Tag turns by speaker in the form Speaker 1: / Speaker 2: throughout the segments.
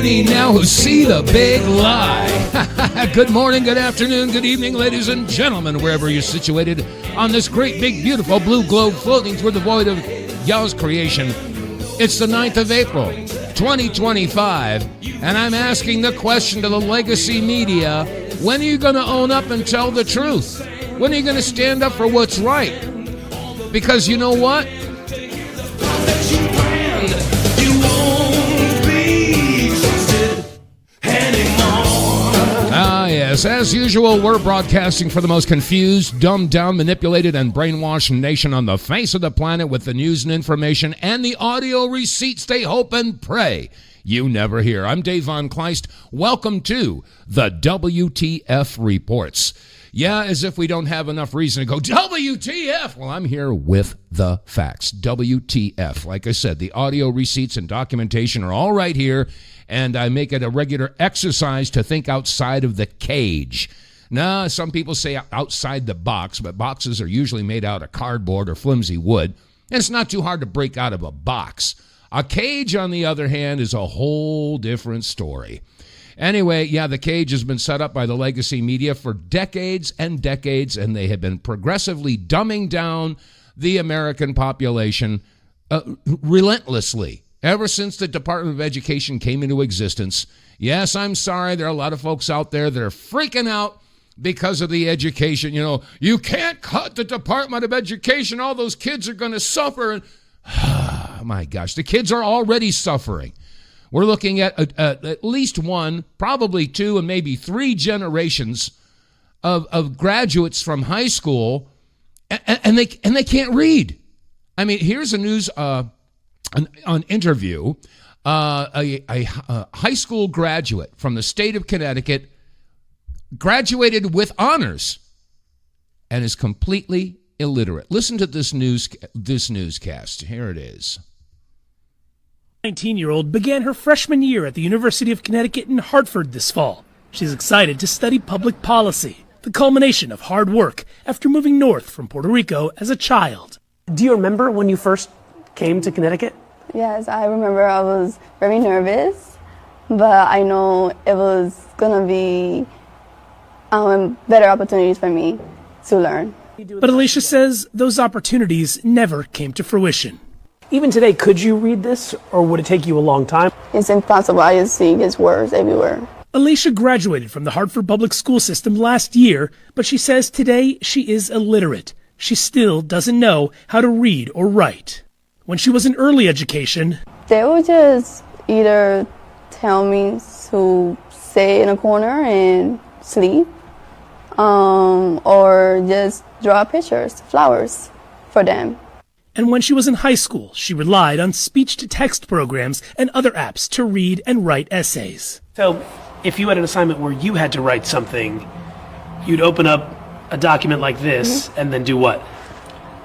Speaker 1: many now who see the big lie. Good morning, good afternoon, good evening, ladies and gentlemen, wherever you're situated on this great, big, beautiful blue globe floating through the void of Yah's creation. It's the 9th of April, 2025, and I'm asking the question to the legacy media, when are you going to own up and tell the truth? When are you going to stand up for what's right? Because you know what? Yes, as usual, we're broadcasting for the most confused, dumbed down, manipulated, and brainwashed nation on the face of the planet with the news and information and the audio receipts they hope and pray you never hear. I'm vonKleist. Welcome to the WTF Reports. Yeah, as if we don't have enough reason to go, WTF! Well, I'm here with the facts. WTF. Like I said, the audio receipts and documentation are all right here, and I make it a regular exercise to think outside of the cage. Now, some people say outside the box, but boxes are usually made out of cardboard or flimsy wood, and it's not too hard to break out of a box. A cage, on the other hand, is a whole different story. Anyway, yeah, the cage has been set up by the legacy media for decades and decades, and they have been progressively dumbing down the American population relentlessly ever since the Department of Education came into existence. Yes, I'm sorry, there are a lot of folks out there that are freaking out because of the education. You know, you can't cut the Department of Education. All those kids are going to suffer. And my gosh, the kids are already suffering. We're looking at at least one, probably two, and maybe three generations of graduates from high school, and they can't read. I mean, here's a news an interview. A high school graduate from the state of Connecticut graduated with honors and is completely illiterate. Listen to this newscast. Here it is.
Speaker 2: 19-year-old began her freshman year at the University of Connecticut in Hartford this fall. She's excited to study public policy, the culmination of hard work after moving north from Puerto Rico as a child.
Speaker 3: Do you remember when you first came to Connecticut?
Speaker 4: Yes, I remember I was very nervous, but I know it was going to be better opportunities for me to learn.
Speaker 2: But Alicia says those opportunities never came to fruition.
Speaker 3: Even today, could you read this, or would it take you a long time?
Speaker 4: It's impossible. I just see his words everywhere.
Speaker 2: Alicia graduated from the Hartford public school system last year, but she says today she is illiterate. She still doesn't know how to read or write. When she was in early education,
Speaker 4: they would just either tell me to stay in a corner and sleep, or just draw pictures, flowers for them.
Speaker 2: And when she was in high school, she relied on speech-to-text programs and other apps to read and write essays.
Speaker 3: So, if you had an assignment where you had to write something, you'd open up a document like this and then do what?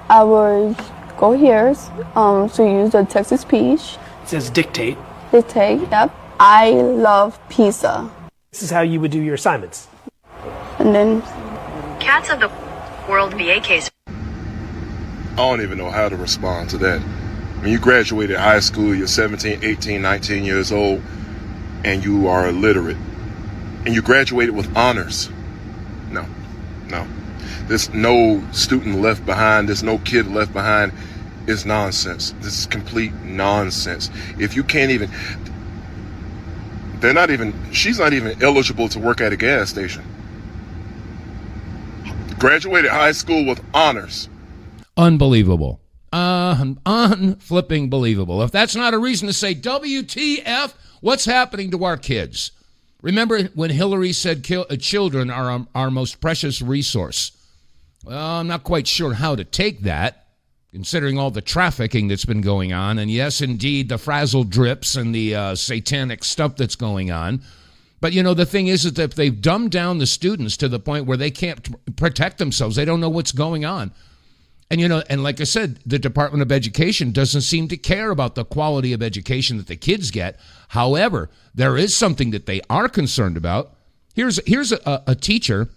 Speaker 4: I would go here to use the text-to-speech.
Speaker 3: It says dictate.
Speaker 4: Dictate, yep. I love pizza.
Speaker 3: This is how you would do your assignments.
Speaker 4: And then...
Speaker 5: Cats of the World VA case.
Speaker 6: I don't even know how to respond to that. When you graduated high school, you're 17, 18, 19 years old, and you are illiterate. And you graduated with honors. No. There's no student left behind. There's no kid left behind. It's nonsense. This is complete nonsense. If you can't even... She's not even eligible to work at a gas station. Graduated high school with honors.
Speaker 1: Unbelievable. Unflipping believable. If that's not a reason to say WTF, what's happening to our kids? Remember when Hillary said children are our most precious resource? Well, I'm not quite sure how to take that, considering all the trafficking that's been going on. And yes, indeed, the frazzle drips and the satanic stuff that's going on. But, you know, the thing is that if they've dumbed down the students to the point where they can't protect themselves, they don't know what's going on. And, you know, and like I said, the Department of Education doesn't seem to care about the quality of education that the kids get. However, there is something that they are concerned about. Here's a teacher,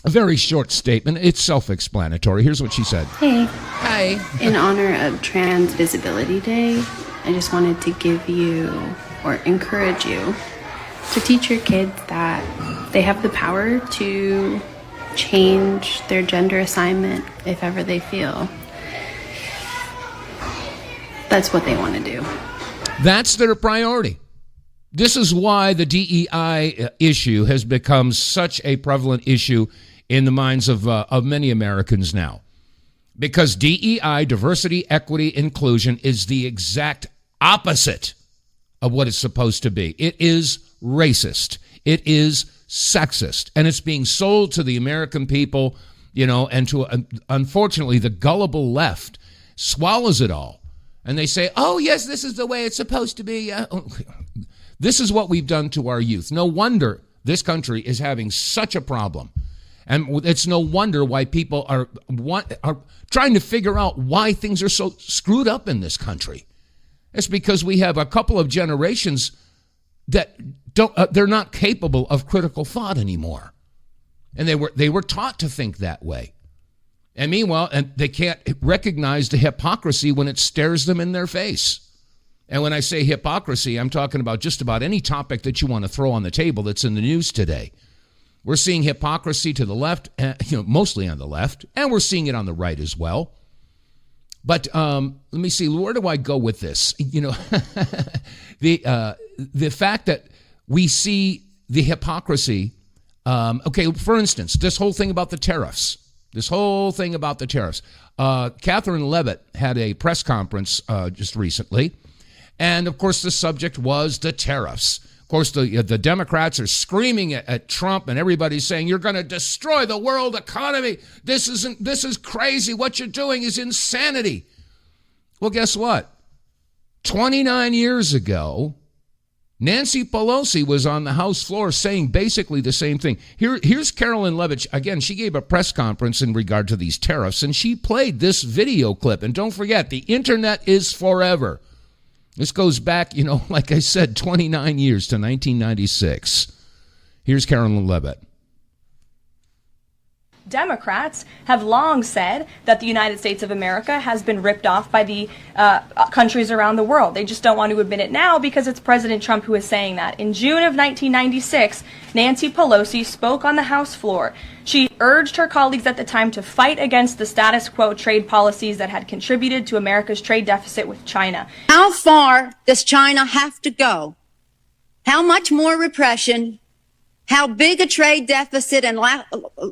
Speaker 1: a very short statement. It's self-explanatory. Here's what she said.
Speaker 7: Hey.
Speaker 1: Hi.
Speaker 7: In honor of Trans Visibility Day, I just wanted to give you or encourage you to teach your kids that they have the power to change their gender assignment if ever they feel that's what they want to do.
Speaker 1: That's their priority. This is why the DEI issue has become such a prevalent issue in the minds of many Americans now. Because DEI, diversity, equity, inclusion, is the exact opposite of what it's supposed to be. It is racist. It is sexist. And it's being sold to the American people, and to, unfortunately, the gullible left swallows it all. And they say, oh, yes, this is the way it's supposed to be. This is what we've done to our youth. No wonder this country is having such a problem. And it's no wonder why people are trying to figure out why things are so screwed up in this country. It's because we have a couple of generations that they're not capable of critical thought anymore. And they were taught to think that way. And meanwhile, they can't recognize the hypocrisy when it stares them in their face. And when I say hypocrisy, I'm talking about just about any topic that you want to throw on the table that's in the news today. We're seeing hypocrisy to the left, mostly on the left, and we're seeing it on the right as well. But let me see, where do I go with this? The fact that we see the hypocrisy. Okay, for instance, this whole thing about the tariffs. Catherine Levitt had a press conference just recently, and of course the subject was the tariffs. Of course, the Democrats are screaming at Trump, and everybody's saying, you're going to destroy the world economy. This is crazy. What you're doing is insanity. Well, guess what? 29 years ago, Nancy Pelosi was on the House floor saying basically the same thing. Here's Carolyn Levitt. Again, she gave a press conference in regard to these tariffs, and she played this video clip. And don't forget, the internet is forever. This goes back, like I said, 29 years to 1996. Here's Carolyn Levitt.
Speaker 8: Democrats have long said that the United States of America has been ripped off by the countries around the world. They just don't want to admit it now because it's President Trump who is saying that. In June of 1996, Nancy Pelosi spoke on the House floor. She urged her colleagues at the time to fight against the status quo trade policies that had contributed to America's trade deficit with China.
Speaker 9: How far does China have to go? How much more repression? How big a trade deficit and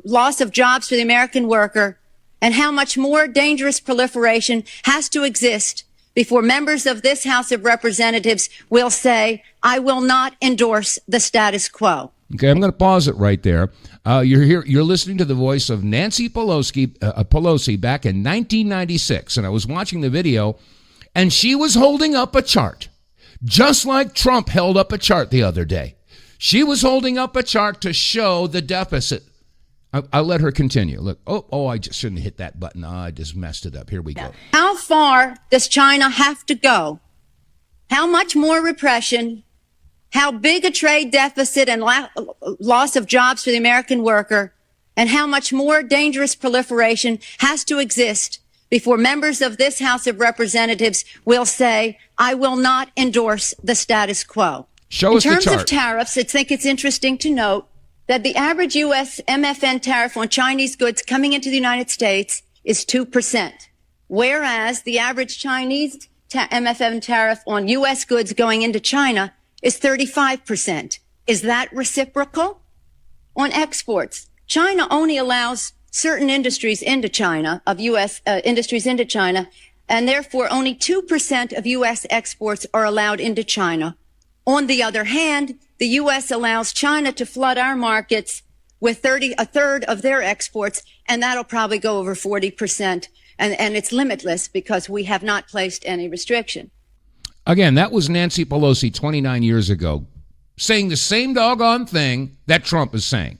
Speaker 9: loss of jobs for the American worker, and how much more dangerous proliferation has to exist before members of this House of Representatives will say, I will not endorse the status quo.
Speaker 1: Okay, I'm going to pause it right there. You're listening to the voice of Nancy Pelosi back in 1996, and I was watching the video, and she was holding up a chart, just like Trump held up a chart the other day. She was holding up a chart to show the deficit. I'll let her continue. Look, I just shouldn't hit that button. I just messed it up. Here we go.
Speaker 9: How far does China have to go? How much more repression? How big a trade deficit and loss of jobs for the American worker? And how much more dangerous proliferation has to exist before members of this House of Representatives will say, I will not endorse the status quo?
Speaker 1: Show us the chart.
Speaker 9: In terms of tariffs, I think it's interesting to note that the average U.S. MFN tariff on Chinese goods coming into the United States is 2%, whereas the average Chinese MFN tariff on U.S. goods going into China is 35%. Is that reciprocal? On exports, China only allows certain industries into China, of U.S. Industries into China, and therefore only 2% of U.S. exports are allowed into China. On the other hand, the U.S. allows China to flood our markets with a third of their exports, and that'll probably go over 40%. And it's limitless because we have not placed any restriction.
Speaker 1: Again, that was Nancy Pelosi 29 years ago, saying the same doggone thing that Trump is saying.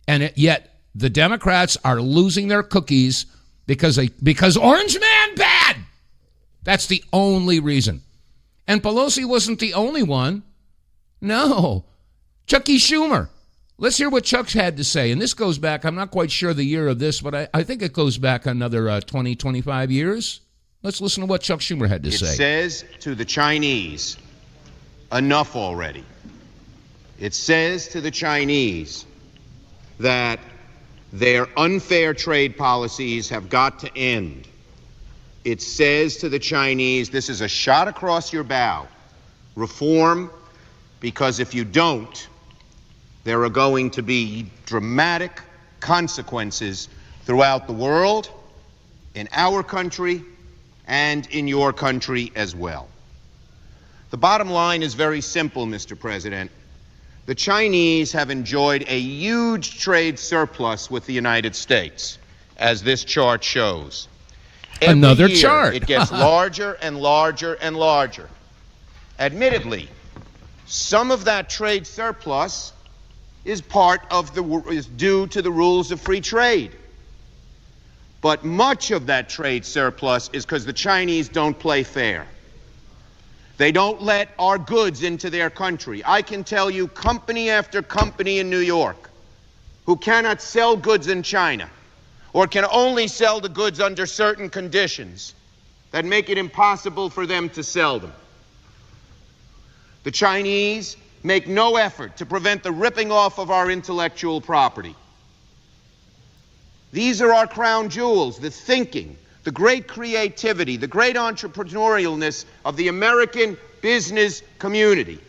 Speaker 1: And yet the Democrats are losing their cookies because Orange Man bad. That's the only reason. And Pelosi wasn't the only one. No. Chucky Schumer. Let's hear what Chuck had to say. And this goes back, I'm not quite sure the year of this, but I think it goes back another 20, 25 years. Let's listen to what Chuck Schumer had to say.
Speaker 10: It says to the Chinese, enough already. It says to the Chinese that their unfair trade policies have got to end. It says to the Chinese, this is a shot across your bow. Reform, because if you don't, there are going to be dramatic consequences throughout the world, in our country, and in your country as well. The bottom line is very simple, Mr. President. The Chinese have enjoyed a huge trade surplus with the United States, as this chart shows.
Speaker 1: Another
Speaker 10: Every year,
Speaker 1: chart.
Speaker 10: It gets larger and larger and larger. Admittedly, some of that trade surplus is due to the rules of free trade. But much of that trade surplus is because the Chinese don't play fair. They don't let our goods into their country. I can tell you company after company in New York who cannot sell goods in China or can only sell the goods under certain conditions that make it impossible for them to sell them. The Chinese make no effort to prevent the ripping off of our intellectual property. These are our crown jewels, the thinking, the great creativity, the great entrepreneurialness of the American business community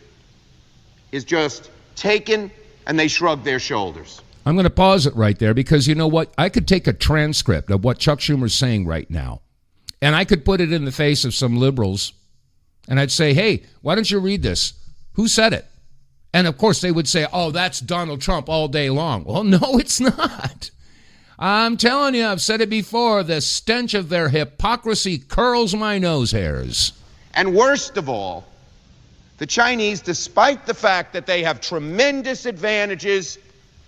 Speaker 10: is just taken, and they shrug their shoulders.
Speaker 1: I'm going to pause it right there because you know what? I could take a transcript of what Chuck Schumer's saying right now, and I could put it in the face of some liberals, and I'd say, hey, why don't you read this? Who said it? And, of course, they would say, oh, that's Donald Trump all day long. Well, no, it's not. I'm telling you, I've said it before, the stench of their hypocrisy curls my nose hairs.
Speaker 10: And worst of all, the Chinese, despite the fact that they have tremendous advantages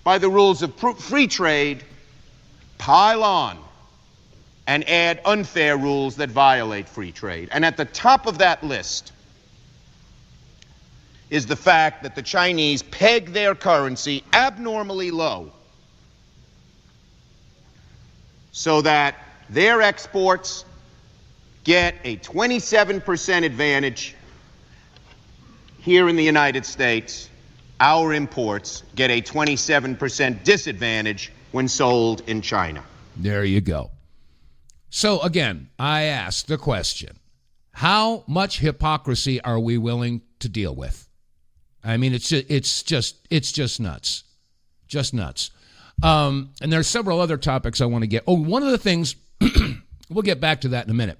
Speaker 10: by the rules of free trade, pile on and add unfair rules that violate free trade. And at the top of that list is the fact that the Chinese peg their currency abnormally low so that their exports get a 27% advantage here in the United States. Our imports get a 27% disadvantage when sold in China.
Speaker 1: There you go. So again, I ask the question, how much hypocrisy are we willing to deal with? I mean, it's just nuts. Just nuts. And there's several other topics I want to get. Oh, one of the things, we'll get back to that in a minute.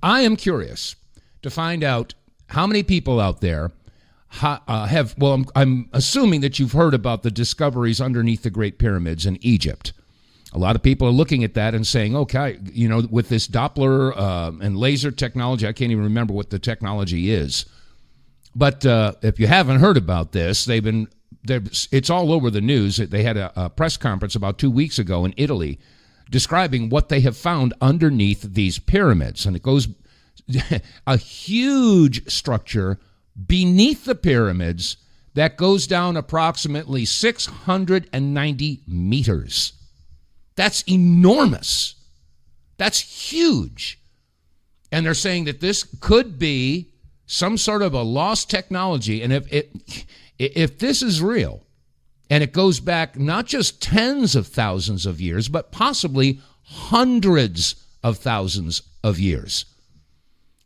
Speaker 1: I am curious to find out how many people out there have, well, I'm assuming that you've heard about the discoveries underneath the Great Pyramids in Egypt. A lot of people are looking at that and saying, okay, you know, with this Doppler and laser technology, I can't even remember what the technology is. But if you haven't heard about this, it's all over the news. They had a press conference about 2 weeks ago in Italy describing what they have found underneath these pyramids. And it goes a huge structure beneath the pyramids that goes down approximately 690 meters. That's enormous. That's huge. And they're saying that this could be some sort of a lost technology. And if this is real, and it goes back not just tens of thousands of years, but possibly hundreds of thousands of years,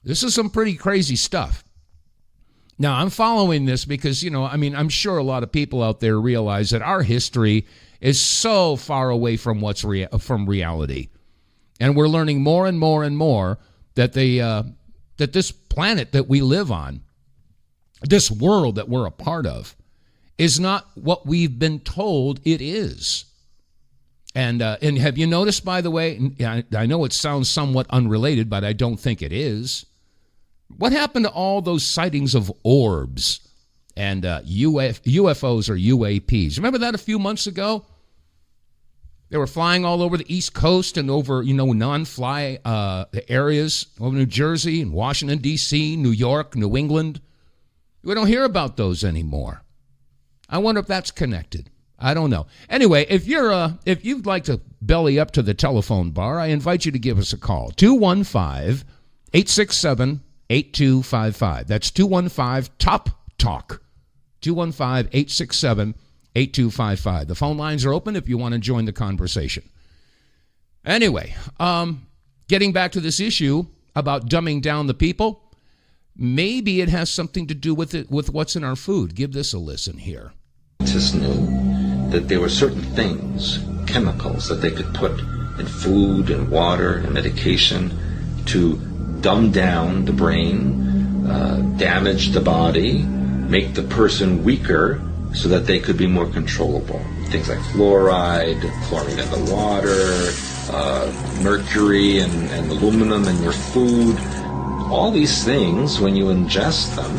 Speaker 1: this is some pretty crazy stuff. Now, I'm following this because, you know, I mean, I'm sure a lot of people out there realize that our history is so far away from from reality. And we're learning more and more and more that that this planet that we live on, this world that we're a part of, is not what we've been told it is. And have you noticed, by the way, I know it sounds somewhat unrelated, but I don't think it is. What happened to all those sightings of orbs and UFOs or UAPs? Remember that a few months ago? They were flying all over the East Coast and over, you know, non-fly areas, over New Jersey and Washington, D.C., New York, New England. We don't hear about those anymore. I wonder if that's connected. I don't know. Anyway, if you'd like to belly up to the telephone bar, I invite you to give us a call. 215-867-8255. That's 215-TOP-TALK. 215-867-8255. The phone lines are open if you want to join the conversation. Anyway, getting back to this issue about dumbing down the people, maybe it has something to do with what's in our food. Give this a listen here.
Speaker 11: Scientists knew that there were certain things, chemicals, that they could put in food and water and medication to dumb down the brain, damage the body, make the person weaker so that they could be more controllable. Things like fluoride, chlorine in the water, mercury and aluminum in your food. All these things, when you ingest them,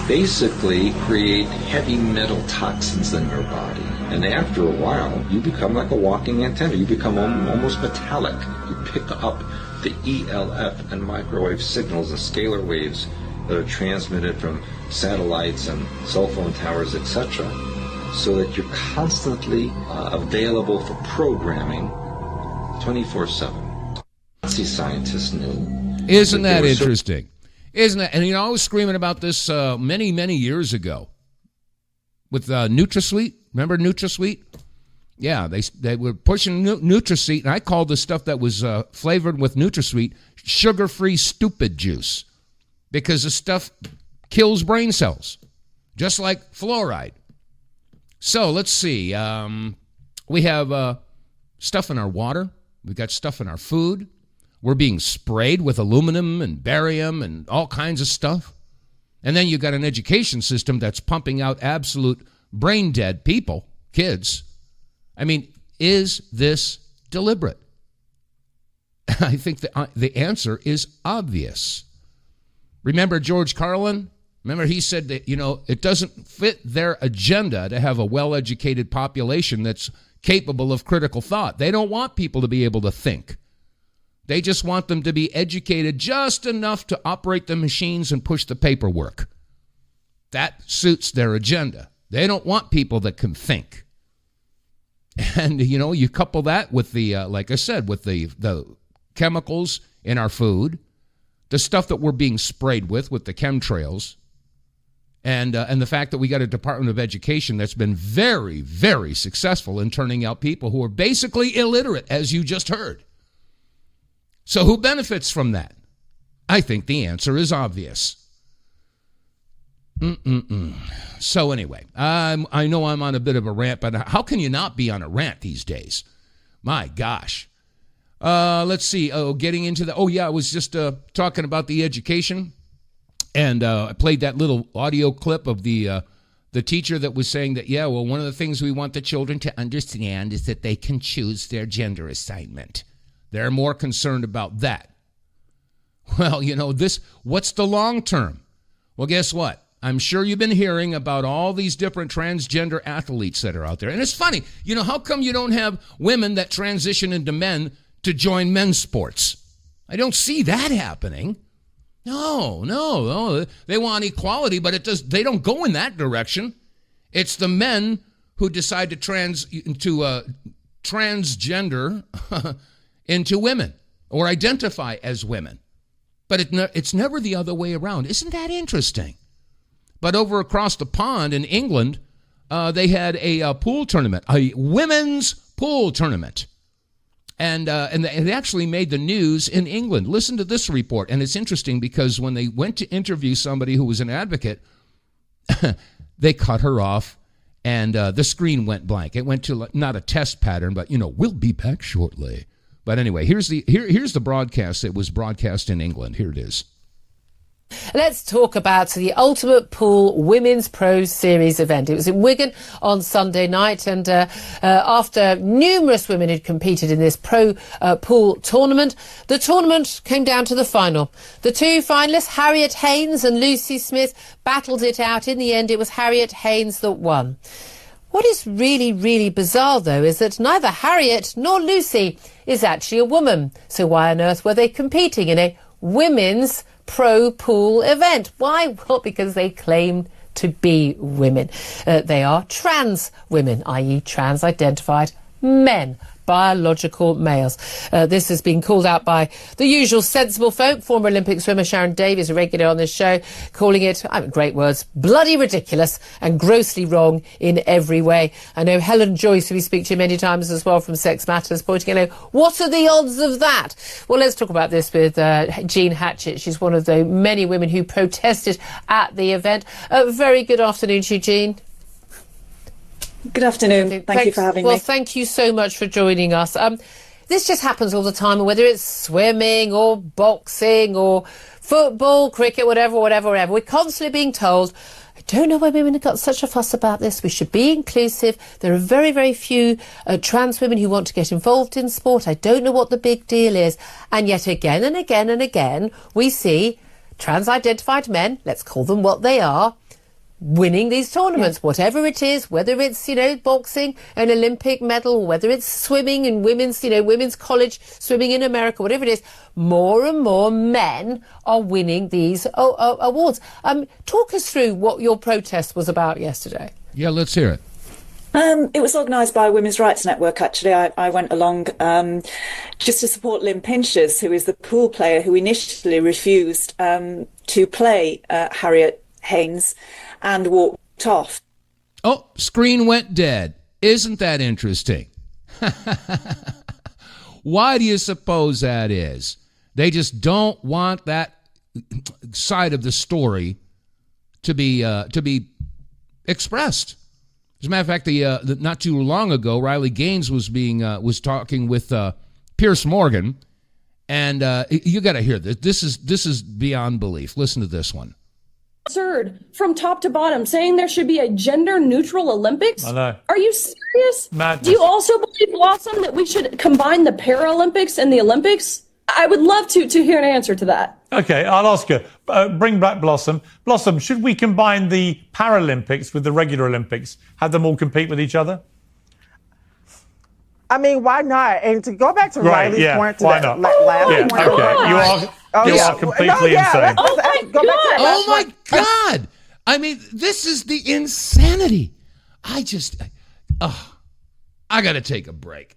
Speaker 11: basically create heavy metal toxins in your body. And after a while, you become like a walking antenna. You become almost metallic. You pick up the ELF and microwave signals and scalar waves that are transmitted from satellites and cell phone towers, etc., so that you're constantly available for programming 24/7. Nazi scientists knew.
Speaker 1: Isn't that interesting? Isn't that? And I was screaming about this many, many years ago with NutraSweet. Remember NutraSweet? Yeah, they were pushing NutraSweet, and I called the stuff that was flavored with NutraSweet sugar-free stupid juice, because the stuff kills brain cells, just like fluoride. So let's see. We have stuff in our water. We've got stuff in our food. We're being sprayed with aluminum and barium and all kinds of stuff. And then you've got an education system that's pumping out absolute brain-dead people, kids. I mean, is this deliberate? I think the answer is obvious. Remember George Carlin? Remember he said that, it doesn't fit their agenda to have a well-educated population that's capable of critical thought. They don't want people to be able to think. They just want them to be educated just enough to operate the machines and push the paperwork. That suits their agenda. They don't want people that can think. And, you couple that with the, like I said, with the chemicals in our food, the stuff that we're being sprayed with the chemtrails, and the fact that we got a Department of Education that's been very, very successful in turning out people who are basically illiterate, as you just heard. So who benefits from that? I think the answer is obvious. So anyway, I know I'm on a bit of a rant, but how can you not be on a rant these days? My gosh. Let's see. Getting into I was just talking about the education, and I played that little audio clip of the teacher that was saying that, one of the things we want the children to understand is that they can choose their gender assignment. They're more concerned about that. Well, what's the long term? Well, guess what? I'm sure you've been hearing about all these different transgender athletes that are out there. And it's funny, how come you don't have women that transition into men to join men's sports? I don't see that happening. No. They want equality, but they don't go in that direction. It's the men who decide to transgender into women or identify as women. But it's never the other way around. Isn't that interesting? But over across the pond in England, they had a pool tournament, a women's pool tournament. And it actually made the news in England. Listen to this report. And it's interesting because when they went to interview somebody who was an advocate, they cut her off and the screen went blank. It went to not a test pattern, but, we'll be back shortly. But anyway, here's the broadcast. It was broadcast in England. Here it is.
Speaker 12: Let's talk about the Ultimate Pool Women's Pro Series event. It was in Wigan on Sunday night, and after numerous women had competed in this pro pool tournament, the tournament came down to the final. The two finalists, Harriet Haynes and Lucy Smith, battled it out. In the end, it was Harriet Haynes that won. What is really, really bizarre, though, is that neither Harriet nor Lucy is actually a woman. So why on earth were they competing in a women's pro pool event? Why? Well, because they claim to be women. They are trans women, i.e. trans-identified men. biological males. This has been called out by the usual sensible folk. Former Olympic swimmer Sharon Davies, a regular on this show, calling it, great words, bloody ridiculous and grossly wrong in every way. I know Helen Joyce, who we speak to many times as well from Sex Matters, pointing out, what are the odds of that? Well, let's talk about this with Jean Hatchett. She's one of the many women who protested at the event. Very good afternoon to you, Jean.
Speaker 13: Good afternoon. Thank you for having me.
Speaker 12: Well, thank you so much for joining us. This just happens all the time, whether it's swimming or boxing or football, cricket, whatever. We're constantly being told, I don't know why women have got such a fuss about this. We should be inclusive. There are very, very few trans women who want to get involved in sport. I don't know what the big deal is. And yet again and again and again, we see trans-identified men, let's call them what they are, winning these tournaments, whatever it is, whether it's, boxing, an Olympic medal, whether it's swimming in women's college swimming in America, whatever it is, more and more men are winning these awards. Talk us through what your protest was about yesterday.
Speaker 1: Yeah, let's hear it.
Speaker 13: It was organised by Women's Rights Network, actually. I went along just to support Lynn Pinchers, who is the pool player who initially refused to play Harriet Haynes and walked off.
Speaker 1: Oh, screen went dead. Isn't that interesting? Why do you suppose that is? They just don't want that side of the story to be expressed. As a matter of fact, the not too long ago, Riley Gaines was talking with Pierce Morgan, and you got to hear this. This is beyond belief. Listen to this one.
Speaker 14: Absurd from top to bottom, saying there should be a gender-neutral Olympics.
Speaker 15: I know.
Speaker 14: Are you serious?
Speaker 15: Madness.
Speaker 14: Do you also believe, Blossom, that we should combine the Paralympics and the Olympics? I would love to hear an answer to that.
Speaker 15: Okay, I'll ask her. Bring back Blossom. Blossom, should we combine the Paralympics with the regular Olympics? Have them all compete with each other?
Speaker 16: I mean, why not? And to go back to Riley's point to that last point.
Speaker 15: Okay, you are completely insane.
Speaker 1: Oh my God! I mean, this is the insanity. I got to take a break.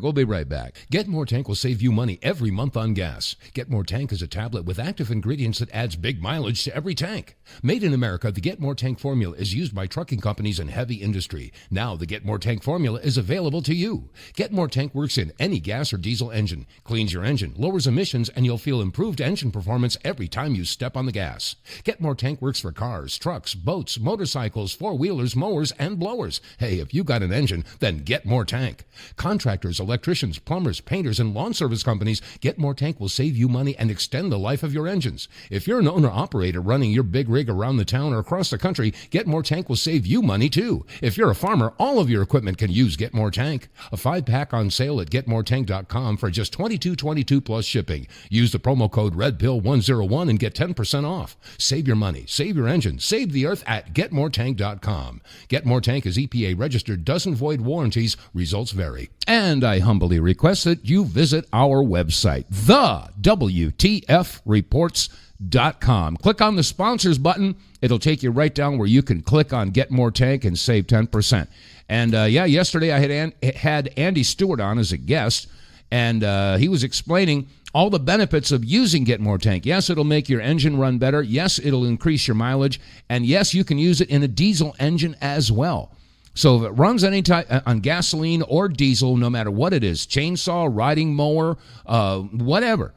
Speaker 1: We'll be right back. Get More Tank will save you money every month on gas. Get More Tank is a tablet with active ingredients that adds big mileage to every tank. Made in America, the Get More Tank formula is used by trucking companies and heavy industry. Now the Get More Tank formula is available to you. Get More Tank works in any gas or diesel engine, cleans your engine, lowers emissions, and you'll feel improved engine performance every time you step on the gas. Get More Tank works for cars, trucks, boats, motorcycles, four-wheelers, mowers, and blowers. Hey, if you got an engine, then Get More Tank. Contractors, electricians, plumbers, painters, and lawn service companies, Get More Tank will save you money and extend the life of your engines. If you're an owner-operator running your big rig around the town or across the country, Get More Tank will save you money too. If you're a farmer, all of your equipment can use Get More Tank. A 5-pack on sale at GetMoreTank.com for just $22.22 plus shipping. Use the promo code REDPILL101 and get 10% off. Save your money, save your engine, save the earth at GetMoreTank.com. Get More Tank is EPA registered, doesn't void warranties, results vary. And I humbly request that you visit our website, TheWTFReports.com. Click on the sponsors button. It'll take you right down where you can click on Get More Tank and save 10%. And yesterday I had Andy Stewart on as a guest, and he was explaining all the benefits of using Get More Tank. Yes, it'll make your engine run better. Yes, it'll increase your mileage. And yes, you can use it in a diesel engine as well. So if it runs any type on gasoline or diesel, no matter what it is, chainsaw, riding mower, whatever,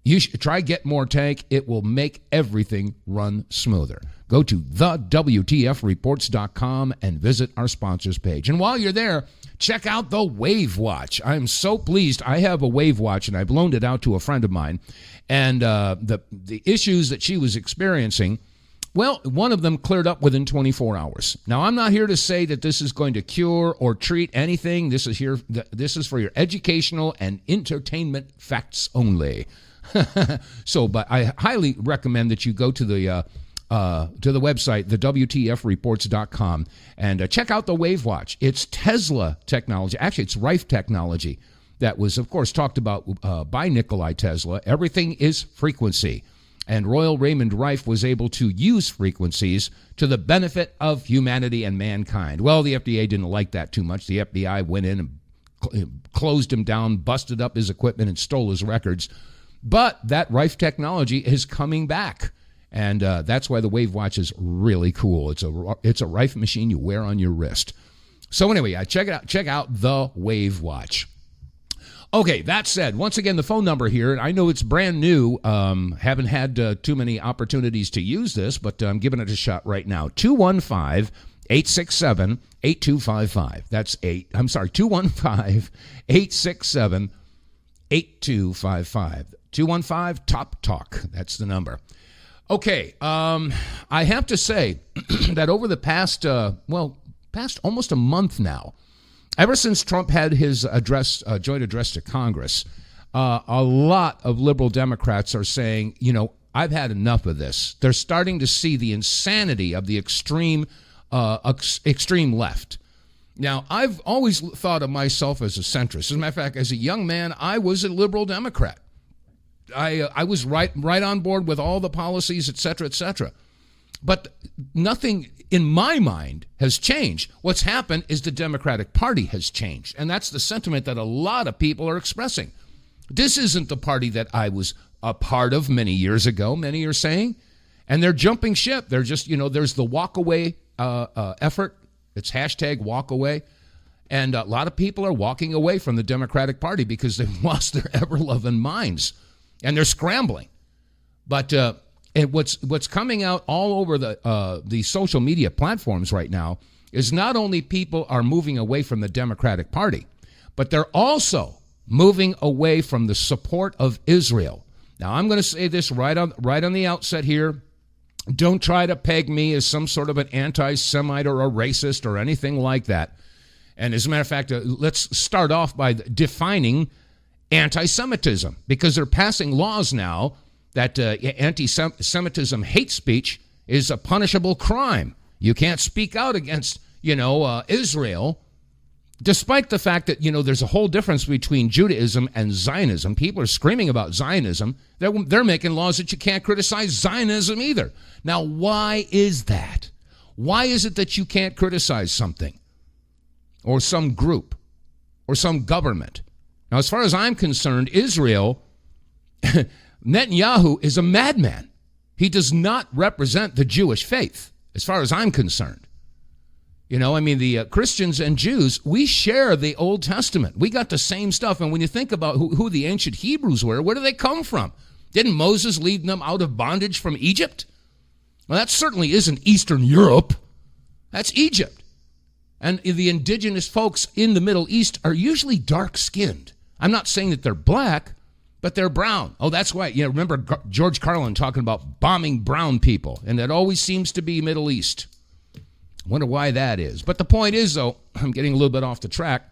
Speaker 1: you should try Get More Tank. It will make everything run smoother. Go to TheWTFReports.com and visit our sponsors page. And while you're there, check out the Wave Watch. I'm so pleased. I have a Wave Watch, and I've loaned it out to a friend of mine. And the issues that she was experiencing, well, one of them cleared up within 24 hours. Now, I'm not here to say that this is going to cure or treat anything. This is for your educational and entertainment facts only. But I highly recommend that you go to the website, TheWTFReports.com, and check out the Wave Watch. It's Tesla technology. Actually, it's Rife technology that was, of course, talked about by Nikolai Tesla. Everything is frequency. And Royal Raymond Rife was able to use frequencies to the benefit of humanity and mankind. Well, the FDA didn't like that too much. The FBI went in and closed him down, busted up his equipment, and stole his records. But that Rife technology is coming back. And that's why the Wave Watch is really cool. It's a Rife machine you wear on your wrist. So anyway, check out the Wave Watch. Okay, that said, once again, the phone number here, I know it's brand new. Haven't had too many opportunities to use this, but I'm giving it a shot right now. 215-867-8255. That's 215-867-8255. 215 Top Talk. That's the number. Okay, I have to say that over the past almost a month now, ever since Trump had his joint address to Congress, a lot of liberal Democrats are saying, I've had enough of this. They're starting to see the insanity of the extreme left. Now, I've always thought of myself as a centrist. As a matter of fact, as a young man, I was a liberal Democrat. I was right on board with all the policies, et cetera, et cetera. But nothing in my mind has changed. What's happened is the Democratic Party has changed. And that's the sentiment that a lot of people are expressing. This isn't the party that I was a part of many years ago, many are saying. And they're jumping ship. They're just, there's the walk away effort. It's hashtag walk away. And a lot of people are walking away from the Democratic Party because they've lost their ever-loving minds. And they're scrambling. But and what's coming out all over the social media platforms right now is not only people are moving away from the Democratic Party, but they're also moving away from the support of Israel. Now, I'm going to say this right on the outset here. Don't try to peg me as some sort of an anti-Semite or a racist or anything like that. And as a matter of fact, let's start off by defining anti-Semitism, because they're passing laws now that anti-Semitism hate speech is a punishable crime. You can't speak out against, Israel, despite the fact that, there's a whole difference between Judaism and Zionism. People are screaming about Zionism. They're making laws that you can't criticize Zionism either. Now, why is that? Why is it that you can't criticize something or some group or some government? Now, as far as I'm concerned, Israel, Netanyahu is a madman. He does not represent the Jewish faith, as far as I'm concerned. The Christians and Jews, we share the Old Testament. We got the same stuff. And when you think about who the ancient Hebrews were, where do they come from? Didn't Moses lead them out of bondage from Egypt? Well, that certainly isn't Eastern Europe. That's Egypt. And the indigenous folks in the Middle East are usually dark-skinned. I'm not saying that they're black, but they're brown. Oh, that's why. Remember George Carlin talking about bombing brown people, and that always seems to be Middle East. I wonder why that is. But the point is, though, I'm getting a little bit off the track.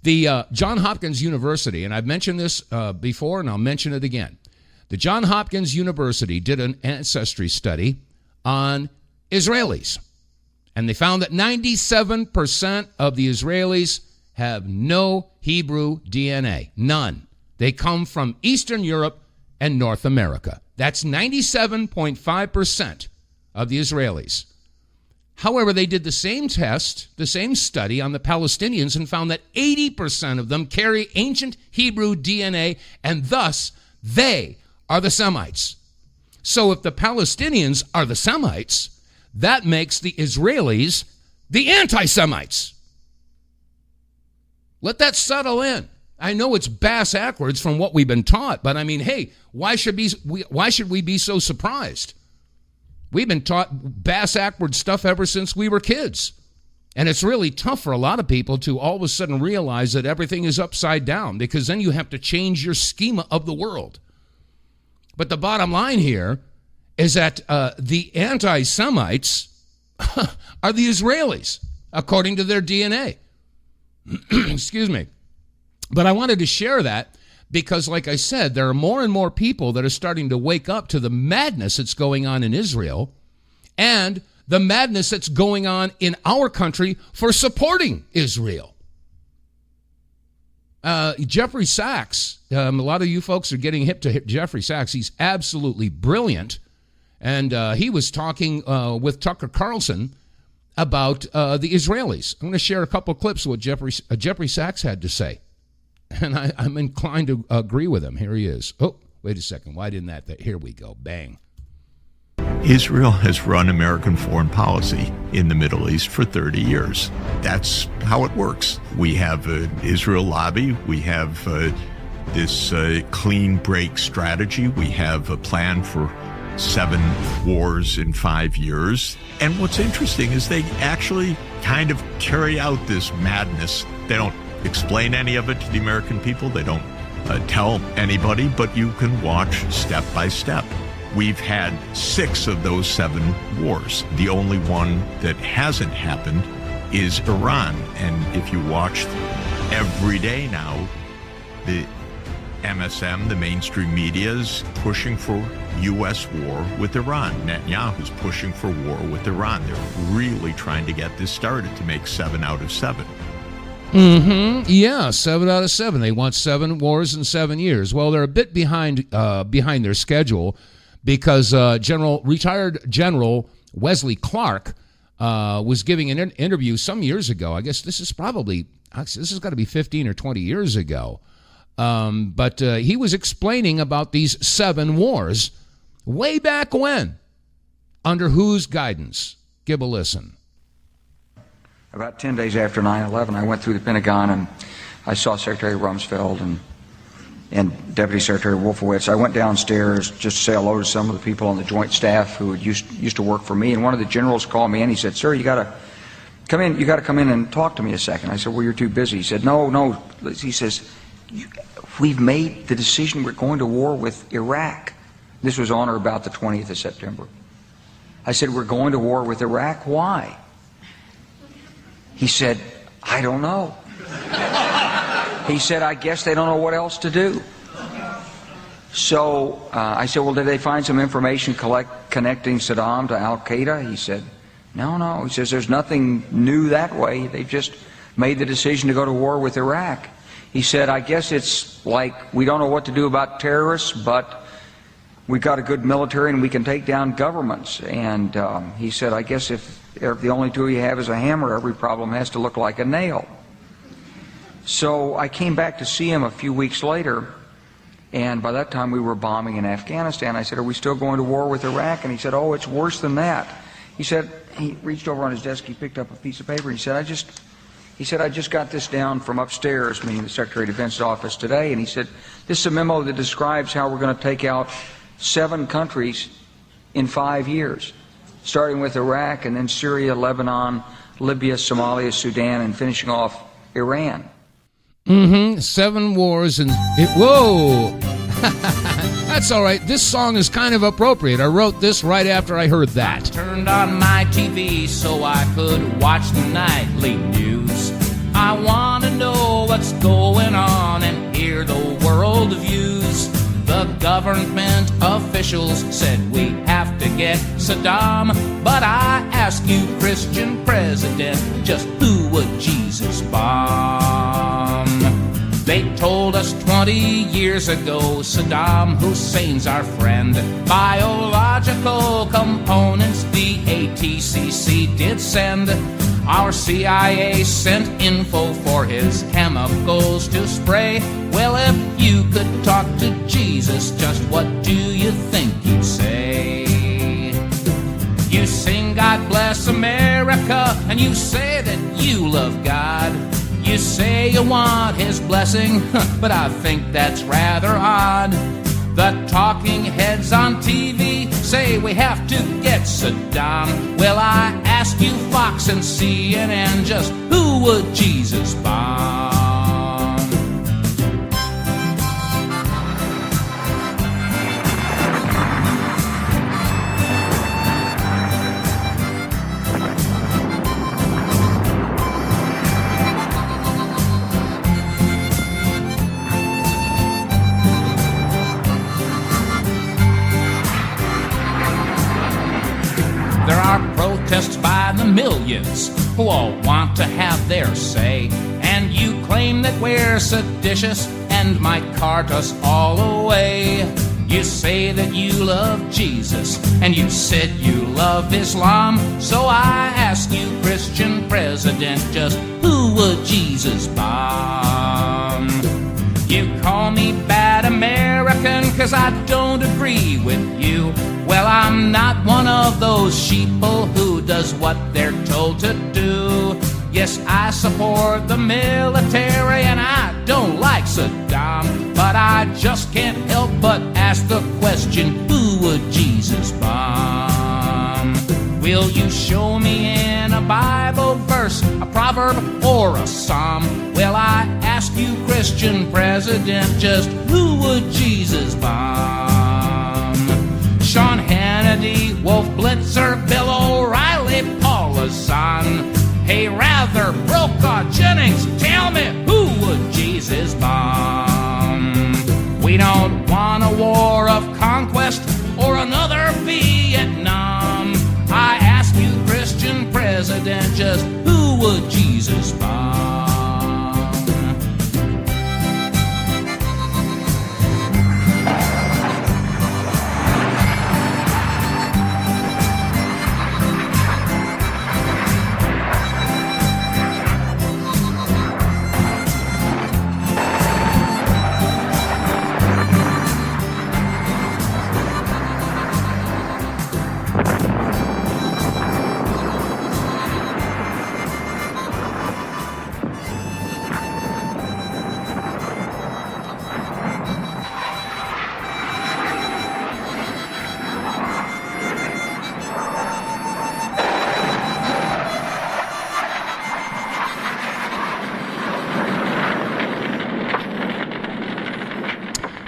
Speaker 1: The Johns Hopkins University, and I've mentioned this before, and I'll mention it again. The Johns Hopkins University did an ancestry study on Israelis, and they found that 97% of the Israelis have no Hebrew DNA. None. They come from Eastern Europe and North America. That's 97.5% of the Israelis. However, they did the same test, the same study on the Palestinians, and found that 80% of them carry ancient Hebrew DNA, and thus they are the Semites. So if the Palestinians are the Semites, that makes the Israelis the anti-Semites. Let that settle in. I know it's bass-ackwards from what we've been taught, but I mean, hey, why should we be so surprised? We've been taught bass-ackward stuff ever since we were kids. And it's really tough for a lot of people to all of a sudden realize that everything is upside down, because then you have to change your schema of the world. But the bottom line here is that the anti-Semites are the Israelis, according to their DNA. Excuse me. But I wanted to share that because, like I said, there are more and more people that are starting to wake up to the madness that's going on in Israel and the madness that's going on in our country for supporting Israel. Jeffrey Sachs, a lot of you folks are getting hip to Jeffrey Sachs. He's absolutely brilliant. And he was talking with Tucker Carlson about the Israelis. I'm going to share a couple clips of what Jeffrey Sachs had to say. And I'm inclined to agree with him. Here he is. Oh, wait a second. Why didn't that? Here we go. Bang.
Speaker 17: Israel has run American foreign policy in the Middle East for 30 years. That's how it works. We have an Israel lobby. We have this clean break strategy. We have a plan for 7 wars in 5 years. And what's interesting is they actually kind of carry out this madness. They don't explain any of it to the American people. They don't tell anybody, but you can watch step by step. We've had 6 of those 7 wars. The only one that hasn't happened is Iran. And if you watched every day now, the MSM, the mainstream media, is pushing for U.S. war with Iran. Netanyahu's pushing for war with Iran. They're really trying to get this started to make 7 out of 7.
Speaker 1: Yeah, 7 out of 7. They want 7 wars in 7 years. Well, they're a bit behind their schedule because retired General Wesley Clark was giving an interview some years ago. I guess this has got to be 15 or 20 years ago. But he was explaining about these 7 wars way back when. Under whose guidance? Give a listen.
Speaker 18: About 10 days after 9/11, I went through the Pentagon and I saw Secretary Rumsfeld and Deputy Secretary Wolfowitz. I went downstairs just to say hello to some of the people on the Joint Staff who used to work for me. And one of the generals called me and he said, "Sir, you got to come in. You got to come in and talk to me a second." I said, "Well, you're too busy." He said, "No." He says, "We've made the decision. We're going to war with Iraq." This was on or about the 20th of September. I said, "We're going to war with Iraq. Why?" He said, "I don't know." He said, "I guess they don't know what else to do." So I said, "Well, did they find some information connecting Saddam to Al-Qaeda?" He said, No. He says, "There's nothing new that way. They've just made the decision to go to war with Iraq." He said, "I guess it's like we don't know what to do about terrorists, but we've got a good military and we can take down governments." And he said, "I guess if the only tool you have is a hammer, every problem has to look like a nail." So I came back to see him a few weeks later, and by that time we were bombing in Afghanistan. I said, "Are we still going to war with Iraq?" And he said, "Oh, it's worse than that." He said, he reached over on his desk, he picked up a piece of paper, and he said, I just got this down from upstairs," meaning the Secretary of Defense's office today, and he said, "This is a memo that describes how we're going to take out 7 countries in 5 years, starting with Iraq and then Syria, Lebanon, Libya, Somalia, Sudan, and finishing off Iran."
Speaker 1: 7 wars and whoa. That's all right. This song is kind of appropriate. I wrote this right after I heard that.
Speaker 19: I turned on my TV so I could watch the nightly news. I want to know what's going on and hear the world views. The government officials said we have to get Saddam, but I ask you, Christian president, just who would Jesus bomb? They told us 20 years ago Saddam Hussein's our friend. Biological components the ATCC did send. Our CIA sent info for his chemicals to spray. Well, if you could talk to Jesus, just what do you think you'd say? You sing God Bless America, and you say that you love God. You say you want his blessing, but I think that's rather odd. The talking heads on TV say we have to get Saddam. Well, I ask you, Fox and CNN, just who would Jesus bomb? There are protests by the millions who all want to have their say. And you claim that we're seditious and might cart us all away. You say that you love Jesus, and you said you love Islam. So I ask you, Christian president, just who would Jesus bomb? You call me bad American 'cause I don't agree with you. Well, I'm not one of those sheeple who does what they're told to do. Yes, I support the military and I don't like Saddam, but I just can't help but ask the question, who would Jesus bomb? Will you show me in a Bible verse, a proverb, or a psalm? Well, I ask you, Christian president, just who would Jesus bomb? Sean Hannity, Wolf Blitzer, Bill O'Reilly, Paula Son. Hey, rather, Brokaw, Jennings, tell me, who would Jesus bomb? We don't want a war of conquest or another Vietnam. I ask you, Christian president, just who would Jesus bomb?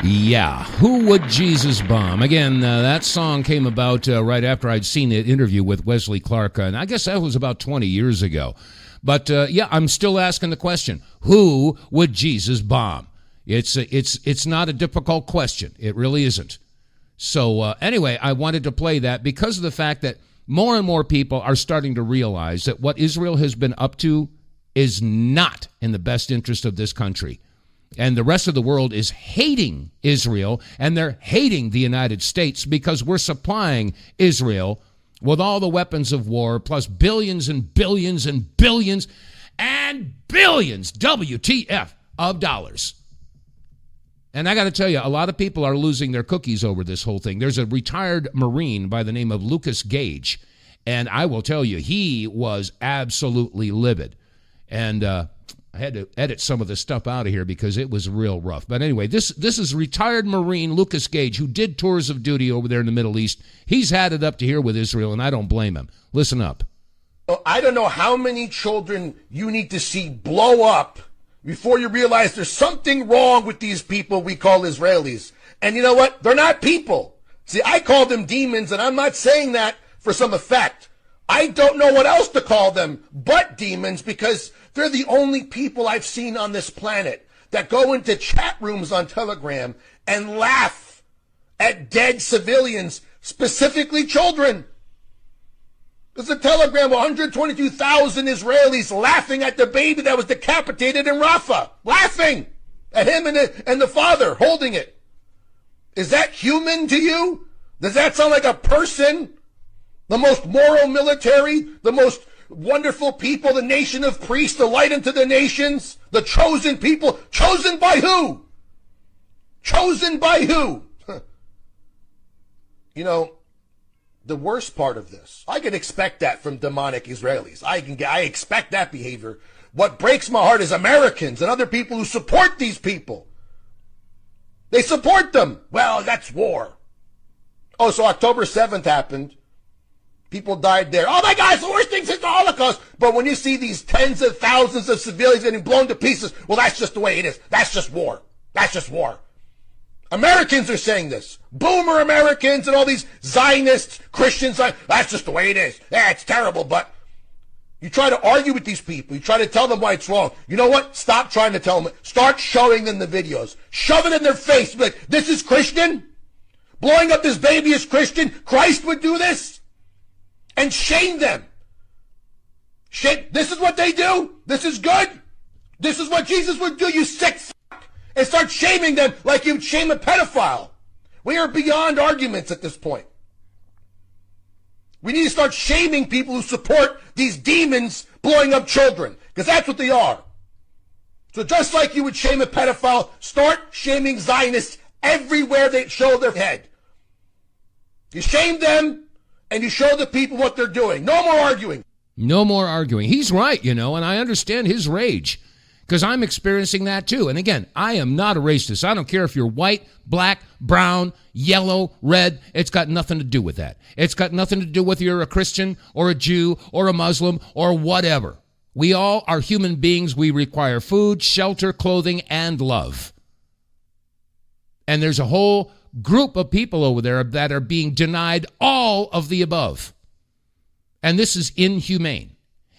Speaker 19: Yeah, who would Jesus bomb? Again, that song came about right after I'd seen the interview with Wesley Clark, and I guess that was about 20 years ago. But yeah, I'm still asking the question, who would Jesus bomb? It's not a difficult question. It really isn't. So anyway, I wanted to play that because of the fact that more and more people are starting to realize that what Israel has been up to is not in the best interest of this country. And the rest of the world is hating Israel, and they're hating the United States because we're supplying Israel with all the weapons of war, plus billions and billions and billions and billions, WTF, of dollars. And I got to tell you, a lot of people are losing their cookies over this whole thing. There's a retired Marine by the name of Lucas Gage, and I will tell you, he was absolutely livid. And I had to edit some of the stuff out of here because it was real rough. But anyway, this is retired Marine Lucas Gage, who did tours of duty over there in the Middle East. He's had it up to here with Israel, and I don't blame him. Listen up.
Speaker 20: I don't know how many children you need to see blow up before you realize there's something wrong with these people we call Israelis. And you know what? They're not people. See, I call them demons, and I'm not saying that for some effect. I don't know what else to call them but demons, because they're the only people I've seen on this planet that go into chat rooms on Telegram and laugh at dead civilians, specifically children. There's a telegram of 122,000 Israelis laughing at the baby that was decapitated in Rafah. Laughing at him and the father holding it. Is that human to you? Does that sound like a person? The most moral military, the most wonderful people, the nation of priests, the light unto the nations, the chosen people. Chosen by who? Chosen by who? You know, the worst part of this, I can expect that from demonic Israelis. I expect that behavior. What breaks my heart is Americans and other people who support these people. They support them. Well, that's war. Oh, so October 7th happened. People died there. Oh my God, it's the worst thing since the Holocaust. But when you see these tens of thousands of civilians getting blown to pieces, well, that's just the way it is. That's just war. That's just war. Americans are saying this. Boomer Americans and all these Zionists, Christians, that's just the way it is. Yeah, it's terrible, but you try to argue with these people. You try to tell them why it's wrong. You know what? Stop trying to tell them. Start showing them the videos. Shove it in their face. Be like, this is Christian? Blowing up this baby is Christian? Christ would do this? And shame them. Shame. This is what they do? This is good? This is what Jesus would do, you sick f***, and start shaming them like you'd shame a pedophile. We are beyond arguments at this point. We need to start shaming people who support these demons blowing up children, because that's what they are. So just like you would shame a pedophile, start shaming Zionists everywhere they show their head. You shame them, and you show the people what they're doing. No more arguing.
Speaker 1: No more arguing. He's right, and I understand his rage, because I'm experiencing that too. And again, I am not a racist. I don't care if you're white, black, brown, yellow, red. It's got nothing to do with that. It's got nothing to do with you're a Christian or a Jew or a Muslim or whatever. We all are human beings. We require food, shelter, clothing, and love. And there's a whole group of people over there that are being denied all of the above. And this is inhumane.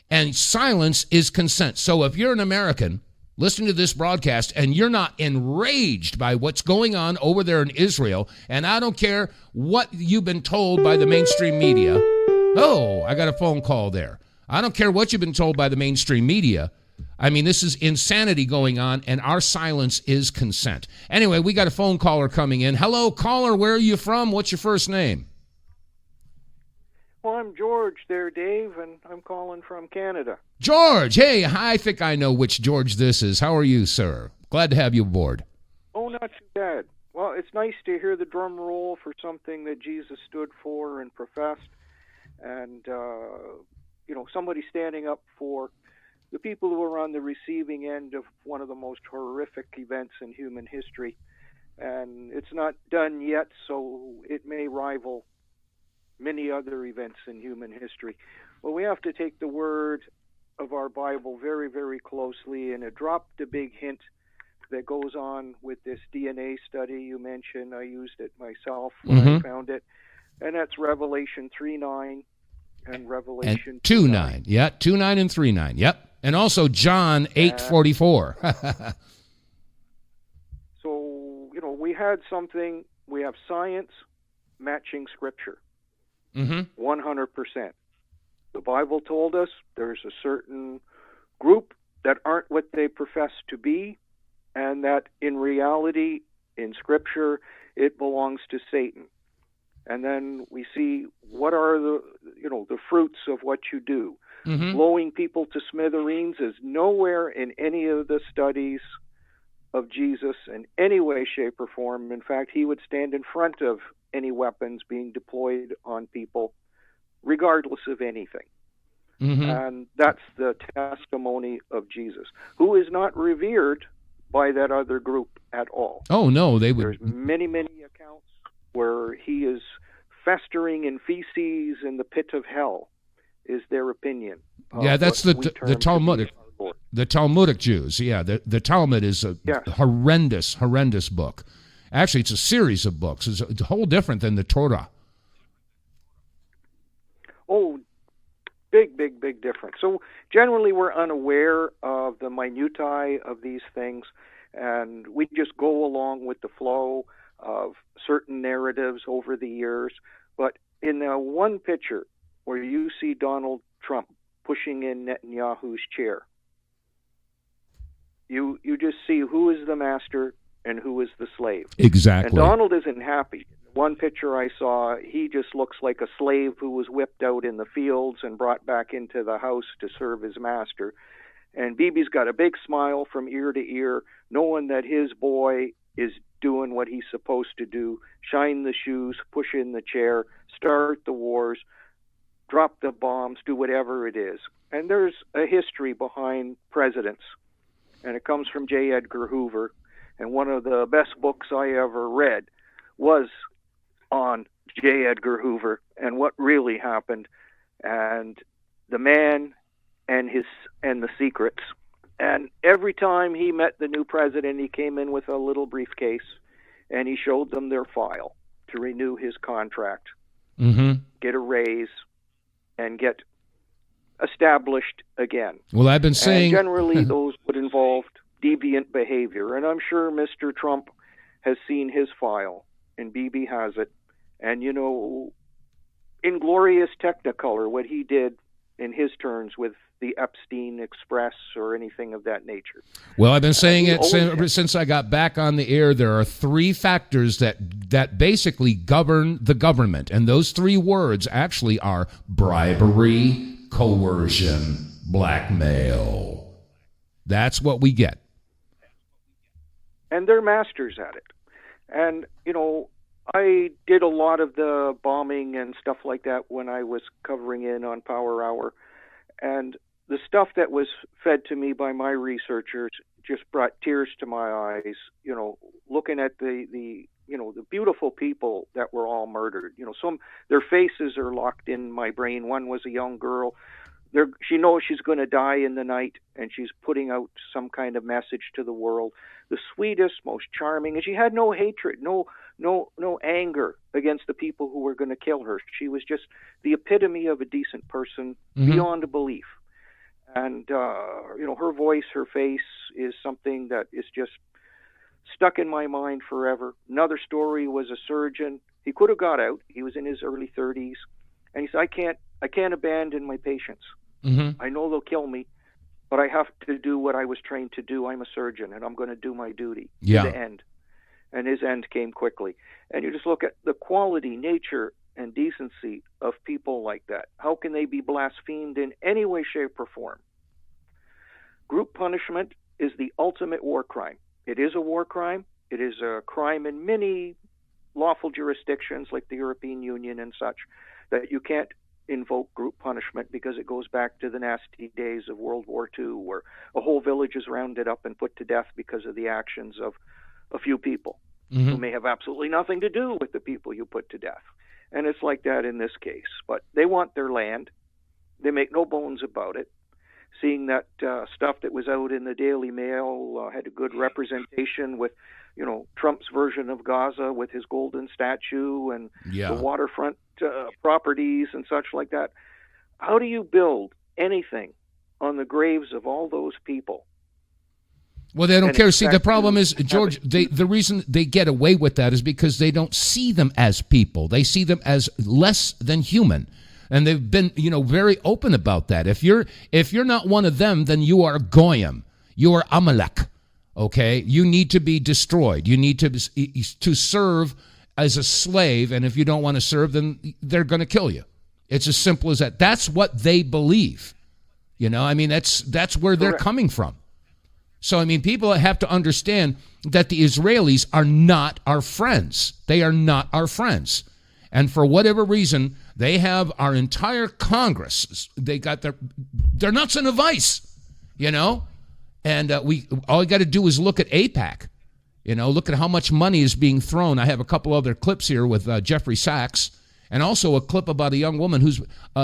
Speaker 1: And silence is consent. So if you're an American listening to this broadcast and you're not enraged by what's going on over there in Israel, and I don't care what you've been told by the mainstream media. Oh, I got a phone call there. I don't care what you've been told by the mainstream media. I mean, this is insanity going on, and our silence is consent. Anyway, we got a phone caller coming in. Hello, caller. Where are you from? What's your first name?
Speaker 21: Well, I'm George there, Dave, and I'm calling from Canada.
Speaker 1: George, hey, I think I know which George this is. How are you, sir? Glad to have you aboard.
Speaker 21: Oh, not too bad. Well, it's nice to hear the drum roll for something that Jesus stood for and professed, and, somebody standing up for the people who are on the receiving end of one of the most horrific events in human history. And it's not done yet, so it may rival many other events in human history. Well, we have to take the word of our Bible very, very closely, and it dropped a big hint that goes on with this DNA study you mentioned. I used it myself when I found it, and that's Revelation 3:9 and Revelation
Speaker 1: and 2:9. Yeah, 2:9 and 3:9. Yep. And also John 8:44.
Speaker 21: So, we had something, we have science matching Scripture. 100%. The Bible told us there's a certain group that aren't what they profess to be, and that in reality, in Scripture, it belongs to Satan. And then we see what are the fruits of what you do. Blowing people to smithereens is nowhere in any of the studies of Jesus in any way, shape, or form. In fact, he would stand in front of any weapons being deployed on people, regardless of anything. And that's the testimony of Jesus, who is not revered by that other group at all.
Speaker 1: Oh, no, they would.
Speaker 21: There's many, many accounts where he is festering in feces in the pit of hell, is their opinion.
Speaker 1: Yeah, that's the Talmudic. The Talmudic Jews. Yeah, the Talmud is a horrendous, horrendous book. Actually, it's a series of books. It's a whole different than the Torah.
Speaker 21: Oh, big, big, big difference. So generally we're unaware of the minutiae of these things, and we just go along with the flow of certain narratives over the years. But in one picture where you see Donald Trump pushing in Netanyahu's chair, you just see who is the master and who is the slave.
Speaker 1: Exactly.
Speaker 21: And Donald isn't happy. One picture I saw, he just looks like a slave who was whipped out in the fields and brought back into the house to serve his master. And Bibi's got a big smile from ear to ear, knowing that his boy is doing what he's supposed to do: shine the shoes, push in the chair, start the wars, drop the bombs, do whatever it is. And there's a history behind presidents, and it comes from J. Edgar Hoover. And one of the best books I ever read was on J. Edgar Hoover and what really happened, and the man and the secrets. And every time he met the new president, he came in with a little briefcase, and he showed them their file to renew his contract, get a raise, and get established again.
Speaker 1: Well, I've been saying...
Speaker 21: And generally, those would involve deviant behavior. And I'm sure Mr. Trump has seen his file, and Bibi has it. And, Inglorious Technicolor, what he did in his terms with the Epstein Express or anything of that nature.
Speaker 1: Well, I've been saying it since I got back on the air. There are three factors that basically govern the government, and those three words actually are bribery, coercion, blackmail. That's what we get.
Speaker 21: And they're masters at it. And, you know, I did a lot of the bombing and stuff like that when I was covering in on Power Hour. And the stuff that was fed to me by my researchers just brought tears to my eyes, you know, looking at the beautiful people that were all murdered. You know, their faces are locked in my brain. One was a young girl. She knows she's going to die in the night, and she's putting out some kind of message to the world. The sweetest, most charming, and she had no hatred, no anger against the people who were going to kill her. She was just the epitome of a decent person beyond belief. And, you know, her voice, her face is something that is just stuck in my mind forever. Another story was a surgeon. He could have got out. He was in his early 30s. And he said, I can't abandon my patients. I know they'll kill me, but I have to do what I was trained to do. I'm a surgeon, and I'm going to do my duty to the end. And his end came quickly. And you just look at the quality, nature, and decency of people like that. How can they be blasphemed in any way, shape, or form? Group punishment is the ultimate war crime. It is a war crime. It is a crime in many lawful jurisdictions like the European Union and such, that you can't invoke group punishment because it goes back to the nasty days of World War II, where a whole village is rounded up and put to death because of the actions of a few people who may have absolutely nothing to do with the people you put to death. And it's like that in this case. But they want their land. They make no bones about it. Seeing that stuff that was out in the Daily Mail had a good representation with, you know, Trump's version of Gaza with his golden statue and the waterfront properties and such like that. How do you build anything on the graves of all those people?
Speaker 1: Well, they don't care. See, the problem is, George, the reason they get away with that is because they don't see them as people. They see them as less than human. And they've been, you know, very open about that. If you're not one of them, then you are Goyim. You are Amalek. Okay? You need to be destroyed. You need to serve as a slave, and if you don't want to serve, then they're going to kill you. It's as simple as that. That's what they believe. You know, I mean, that's where they're coming from. So, I mean, people have to understand that the Israelis are not our friends. They are not our friends. And for whatever reason, they have our entire Congress. They got they're nuts in a vice, you know? And all you got to do is look at AIPAC. You know, look at how much money is being thrown. I have a couple other clips here with Jeffrey Sachs, and also a clip about a young woman who's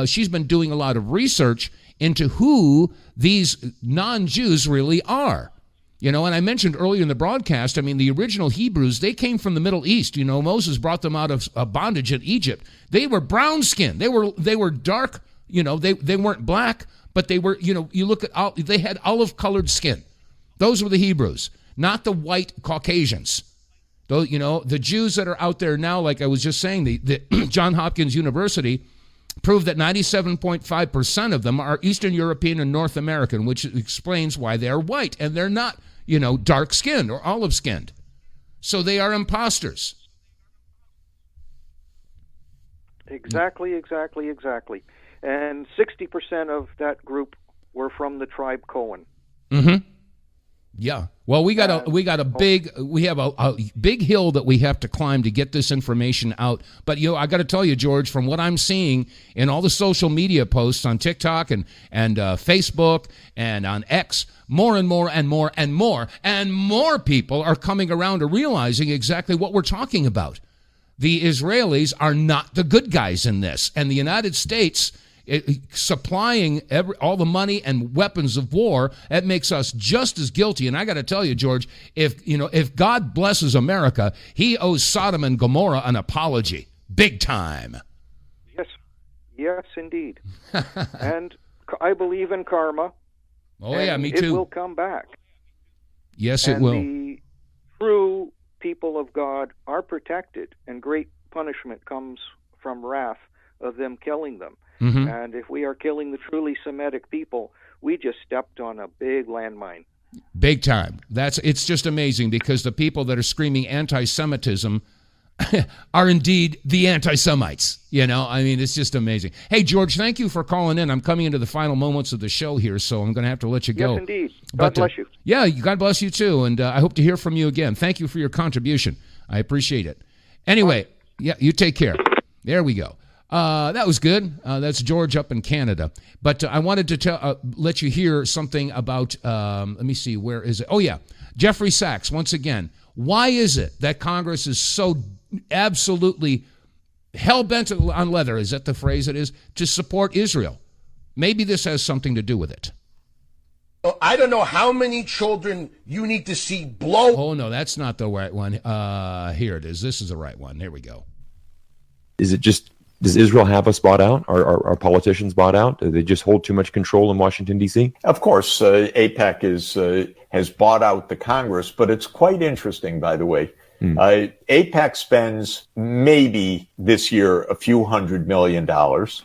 Speaker 1: she's been doing a lot of research into who these non-Jews really are. You know, and I mentioned earlier in the broadcast, I mean, the original Hebrews, they came from the Middle East. You know, Moses brought them out of bondage in Egypt. They were brown-skinned. They were dark. You know, they weren't black, but they were, you know, you look at, they had olive-colored skin. Those were the Hebrews, not the white Caucasians. Those, you know, the Jews that are out there now, like I was just saying, the Johns Hopkins University proved that 97.5% of them are Eastern European and North American, which explains why they're white, and they're not, you know, dark-skinned or olive-skinned. So they are imposters.
Speaker 21: Exactly. And 60% of that group were from the tribe Cohen.
Speaker 1: Mm-hmm. Yeah. Well, we have a big hill that we have to climb to get this information out. But you know, I got to tell you, George, from what I'm seeing in all the social media posts on TikTok and Facebook and on X, more and more and more and more and more people are coming around to realizing exactly what we're talking about. The Israelis are not the good guys in this, and the United States supplying all the money and weapons of war, that makes us just as guilty. And I got to tell you, George, if God blesses America, he owes Sodom and Gomorrah an apology, big time.
Speaker 21: Yes, indeed. And I believe in karma.
Speaker 1: Oh yeah, me too.
Speaker 21: It will come back.
Speaker 1: Yes, it will.
Speaker 21: The true people of God are protected, and great punishment comes from wrath of them killing them.
Speaker 1: Mm-hmm.
Speaker 21: And if we are killing the truly Semitic people, we just stepped on a big landmine.
Speaker 1: Big time. It's just amazing because the people that are screaming anti-Semitism are indeed the anti-Semites. You know, I mean, it's just amazing. Hey, George, thank you for calling in. I'm coming into the final moments of the show here, so I'm going to have to let you go.
Speaker 21: Yes, indeed. God bless you.
Speaker 1: Yeah, God bless you too, and I hope to hear from you again. Thank you for your contribution. I appreciate it. Anyway, yeah, you take care. There we go. That was good. That's George up in Canada. But I wanted to let you hear something about, let me see, where is it? Oh, yeah, Jeffrey Sachs, once again. Why is it that Congress is so absolutely hell-bent on leather, is that the phrase it is, to support Israel? Maybe this has something to do with it.
Speaker 20: I don't know how many children you need to see blow.
Speaker 1: Oh, no, that's not the right one. Here it is. This is the right one. Here we go.
Speaker 2: Is it just, does Israel have us bought out? Are politicians bought out? Do they just hold too much control in Washington, D.C.?
Speaker 22: Of course, AIPAC has bought out the Congress, but it's quite interesting, by the way. AIPAC spends maybe this year a few $100 million,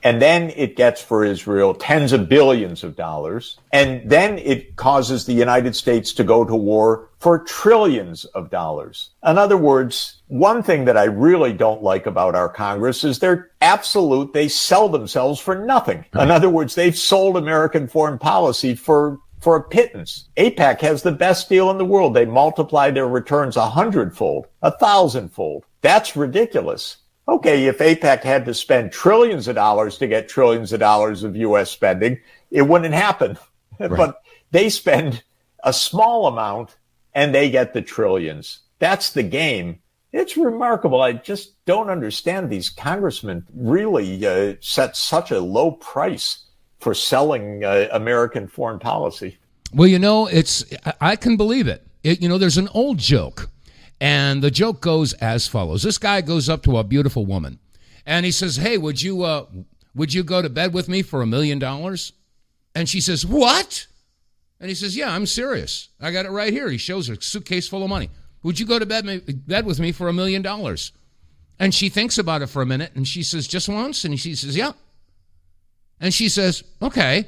Speaker 22: and then it gets for Israel tens of billions of dollars, and then it causes the United States to go to war for trillions of dollars. In other words, one thing that I really don't like about our Congress is they sell themselves for nothing. In other words, they've sold American foreign policy for a pittance. AIPAC has the best deal in the world. They multiply their returns 100-fold, 1,000-fold. That's ridiculous. Okay, if AIPAC had to spend trillions of dollars to get trillions of dollars of U.S. spending, it wouldn't happen. Right. But they spend a small amount and they get the trillions. That's the game. It's remarkable. I just don't understand. These congressmen really set such a low price for selling American foreign policy.
Speaker 1: Well, you know, I can believe it. There's an old joke, and the joke goes as follows. This guy goes up to a beautiful woman, and he says, hey, would you go to bed with me for $1 million? And she says, what? And he says, yeah, I'm serious. I got it right here. He shows her a suitcase full of money. Would you go to bed with me for $1 million? And she thinks about it for a minute, and she says, just once? And she says, yeah. And she says, okay.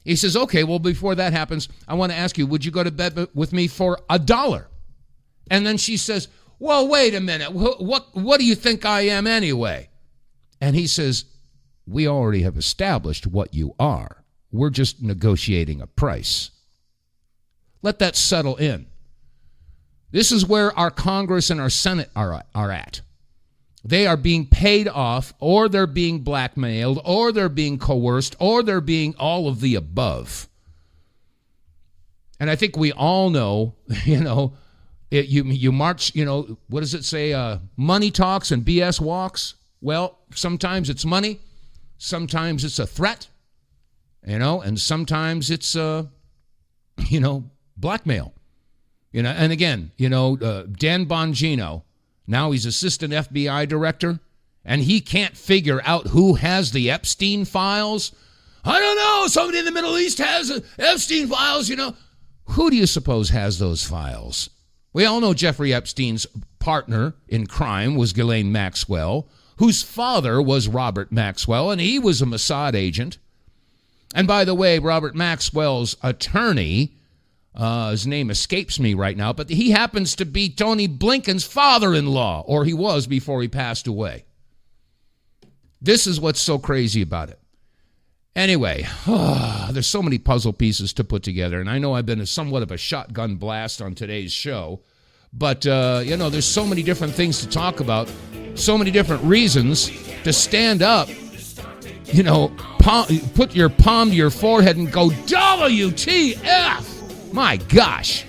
Speaker 1: He says, okay, well, before that happens, I want to ask you, would you go to bed with me for $1? And then she says, well, wait a minute. What do you think I am anyway? And he says, we already have established what you are. We're just negotiating a price. Let that settle in. This is where our Congress and our Senate are at. They are being paid off, or they're being blackmailed, or they're being coerced, or they're being all of the above. And I think we all know, you march, what does it say? Money talks and BS walks. Well, sometimes it's money. Sometimes it's a threat, and sometimes it's, blackmail. And again, Dan Bongino, now he's assistant FBI director, and he can't figure out who has the Epstein files. I don't know. Somebody in the Middle East has Epstein files, Who do you suppose has those files? We all know Jeffrey Epstein's partner in crime was Ghislaine Maxwell, whose father was Robert Maxwell, and he was a Mossad agent. And by the way, Robert Maxwell's attorney, his name escapes me right now, but he happens to be Tony Blinken's father-in-law, or he was before he passed away. This is what's so crazy about it. Anyway, there's so many puzzle pieces to put together, and I know I've been somewhat of a shotgun blast on today's show, but, there's so many different things to talk about, so many different reasons to stand up, put your palm to your forehead and go, WTF! My gosh.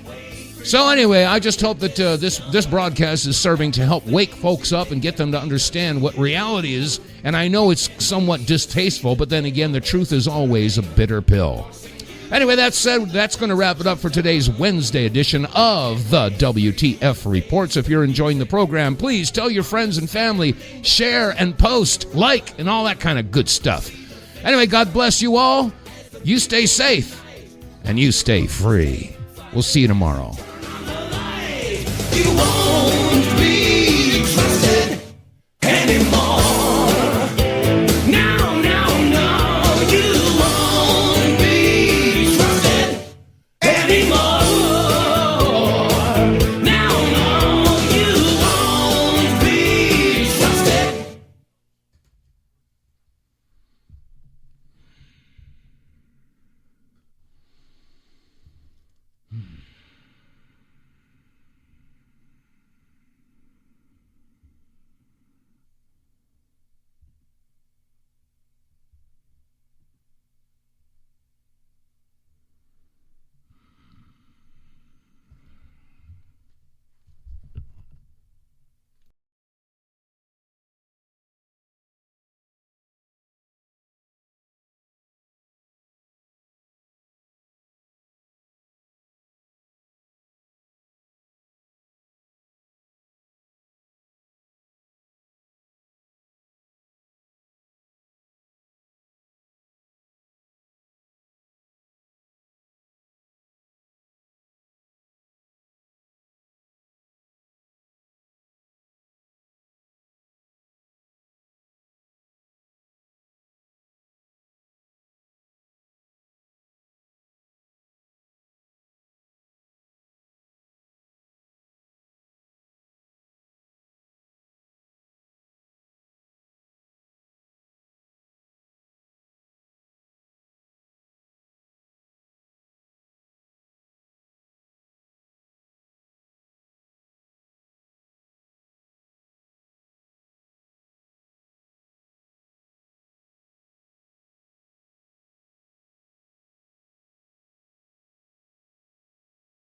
Speaker 1: So anyway, I just hope that this broadcast is serving to help wake folks up and get them to understand what reality is. And I know it's somewhat distasteful, but then again, the truth is always a bitter pill. Anyway, that said, that's going to wrap it up for today's Wednesday edition of the WTF Reports. If you're enjoying the program, please tell your friends and family, share and post, like, and all that kind of good stuff. Anyway, God bless you all. You stay safe. And you stay free. We'll see you tomorrow. You won't